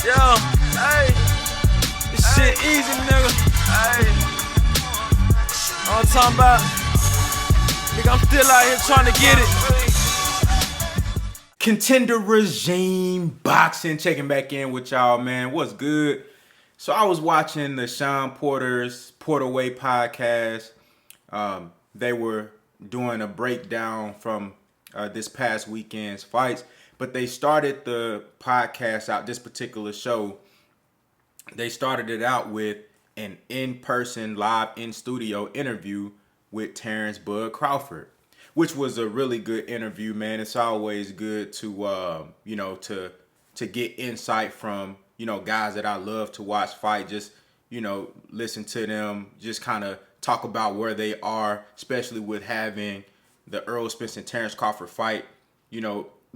Yo, hey, this shit easy, nigga. Hey, all I'm talking about, nigga, I'm still out here trying to get it. Contender Regime Boxing, checking back in with y'all, man. What's good? So I was watching the Sean Porter's Porterway podcast. They were doing a breakdown from this past weekend's fights, but they started the podcast out, this particular show, they started it out with an in-person, live, in-studio interview with Terence Bud Crawford, which was a really good interview, man. It's always good to, to get insight from, guys that I love to watch fight. Just, listen to them, just kind of talk about where they are, especially with having the Errol Spence and Terence Crawford fight,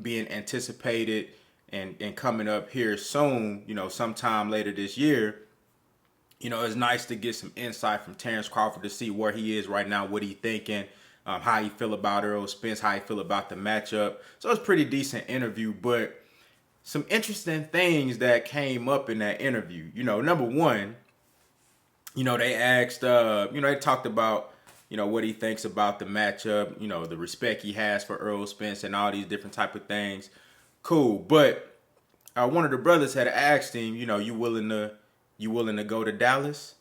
being anticipated and coming up here soon, sometime later this year. It's nice to get some insight from Terence Crawford to see where he is right now, what he's thinking, how he feel about Errol Spence, how he feel about the matchup. So it's a pretty decent interview, but some interesting things that came up in that interview. Number one, they asked, they talked about, what he thinks about the matchup, the respect he has for Errol Spence and all these different type of things. Cool. But one of the brothers had asked him, you willing to go to Dallas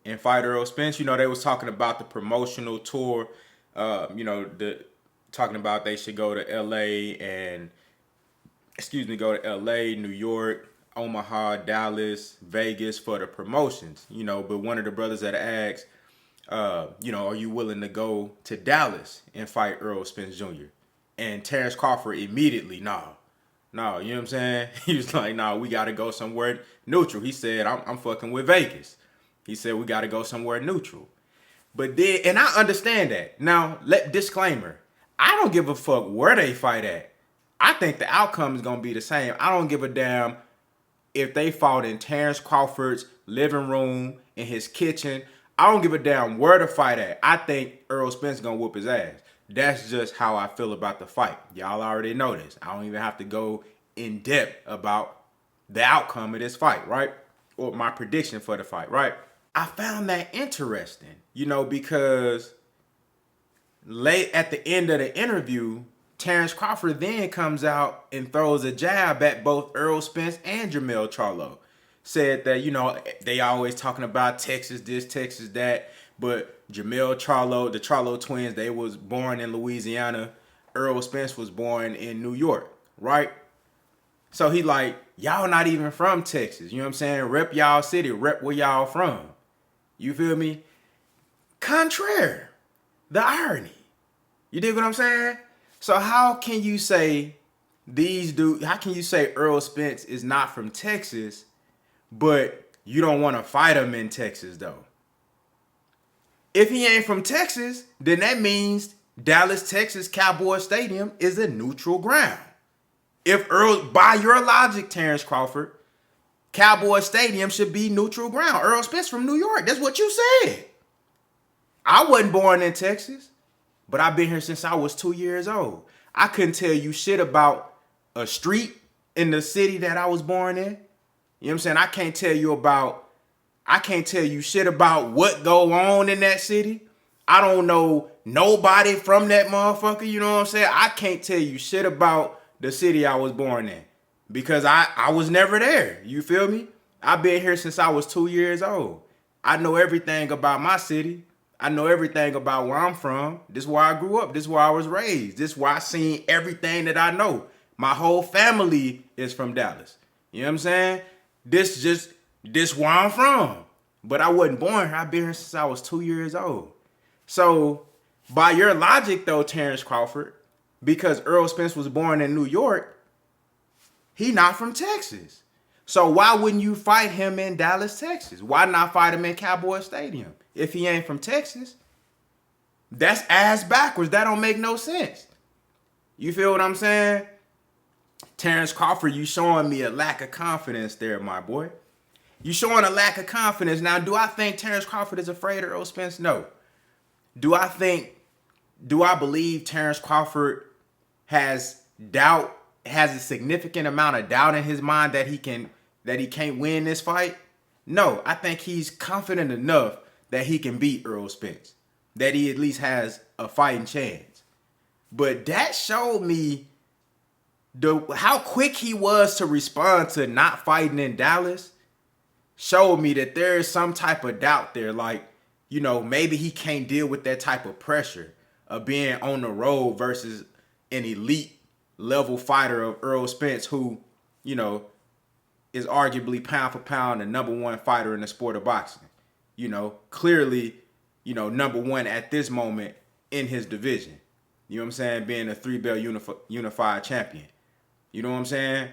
and fight Errol Spence? They was talking about the promotional tour, talking about they should go to LA, New York, Omaha, Dallas, Vegas for the promotions, but one of the brothers had asked, are you willing to go to Dallas and fight Errol Spence Jr.? And Terence Crawford immediately, no, you know what I'm saying? He was like, no, we got to go somewhere neutral. He said, I'm fucking with Vegas. He said, we got to go somewhere neutral. But then, and I understand that. Now, disclaimer, I don't give a fuck where they fight at. I think the outcome is going to be the same. I don't give a damn if they fought in Terence Crawford's living room, in his kitchen. I don't give a damn where to fight at. I think Errol Spence is going to whoop his ass. That's just how I feel about the fight. Y'all already know this. I don't even have to go in depth about the outcome of this fight, right? Or my prediction for the fight, right? I found that interesting, because late at the end of the interview, Terence Crawford then comes out and throws a jab at both Errol Spence and Jermell Charlo. Said that, they always talking about Texas this, Texas that, but Jermell Charlo, the Charlo twins, they was born in Louisiana. Errol Spence was born in New York, right? So he like, y'all not even from Texas. You know what I'm saying? Rep y'all city, rep where y'all from. You feel me? Contraire. The irony. You dig what I'm saying? So how can you say how can you say Errol Spence is not from Texas, but you don't want to fight him in Texas though? If he ain't from Texas, then that means Dallas, Texas Cowboy Stadium is a neutral ground. If by your logic, Terence Crawford, Cowboy Stadium should be neutral ground. Errol Spence from New York. That's what you said. I wasn't born in Texas, but I've been here since I was 2 years old. I couldn't tell you shit about a street in the city that I was born in. You know what I'm saying? I can't tell you shit about what go on in that city. I don't know nobody from that motherfucker. You know what I'm saying? I can't tell you shit about the city I was born in because I was never there. You feel me? I've been here since I was 2 years old. I know everything about my city. I know everything about where I'm from. This is where I grew up. This is where I was raised. This is where I seen everything that I know. My whole family is from Dallas. You know what I'm saying? This where I'm from. But I wasn't born here. I've been here since I was 2 years old. So by your logic though, Terence Crawford, because Errol Spence was born in New York, he not from Texas. So why wouldn't you fight him in Dallas, Texas? Why not fight him in Cowboy Stadium? If he ain't from Texas, that's ass backwards. That don't make no sense. You feel what I'm saying? Terence Crawford, you showing me a lack of confidence there, my boy. You showing a lack of confidence. Now, do I think Terence Crawford is afraid of Errol Spence? No. Do I believe Terence Crawford has a significant amount of doubt in his mind that he can that he can't win this fight? No, I think he's confident enough that he can beat Errol Spence, that he at least has a fighting chance. But that showed me how quick he was to respond to not fighting in Dallas. Showed me that there is some type of doubt there. Like, you know, maybe he can't deal with that type of pressure of being on the road versus an elite level fighter of Errol Spence, who, you know, is arguably pound for pound the number one fighter in the sport of boxing. You know, clearly, you know, number one at this moment in his division. You know what I'm saying? Being a 3-belt unified champion. You know what I'm saying?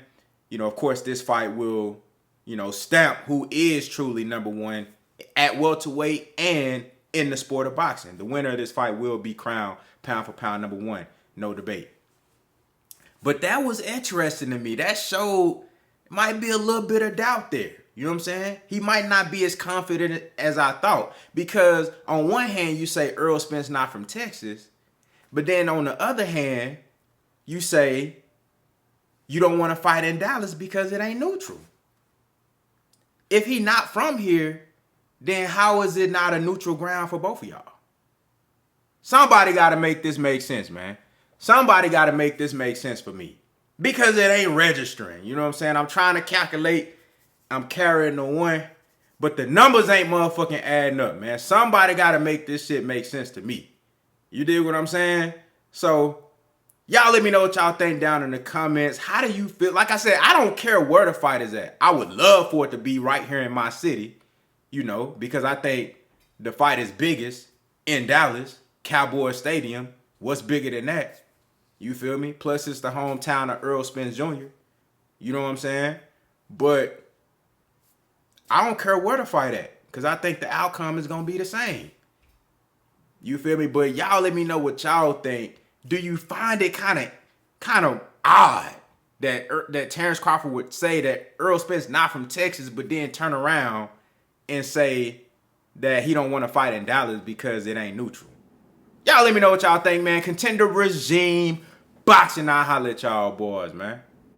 You know, of course, this fight will, you know, stamp who is truly number one at welterweight and in the sport of boxing. The winner of this fight will be crowned pound for pound number one. No debate. But that was interesting to me. That showed might be a little bit of doubt there. You know what I'm saying? He might not be as confident as I thought. Because on one hand, you say Errol Spence not from Texas. But then on the other hand, you say you don't want to fight in Dallas because it ain't neutral. If he not from here, then how is it not a neutral ground for both of y'all? Somebody got to make this make sense, man. Somebody got to make this make sense for me. Because it ain't registering. You know what I'm saying? I'm trying to calculate. I'm carrying the one. But the numbers ain't motherfucking adding up, man. Somebody got to make this shit make sense to me. You dig what I'm saying? So, y'all let me know what y'all think down in the comments. How do you feel? Like I said, I don't care where the fight is at. I would love for it to be right here in my city. You know, because I think the fight is biggest in Dallas, Cowboy Stadium. What's bigger than that? You feel me? Plus, it's the hometown of Errol Spence Jr. You know what I'm saying? But I don't care where the fight at, because I think the outcome is going to be the same. You feel me? But y'all let me know what y'all think. Do you find it kind of odd that Terence Crawford would say that Errol Spence not from Texas, but then turn around and say that he don't want to fight in Dallas because it ain't neutral? Y'all let me know what y'all think, man. Contender regime boxing. I'll holler at y'all boys, man.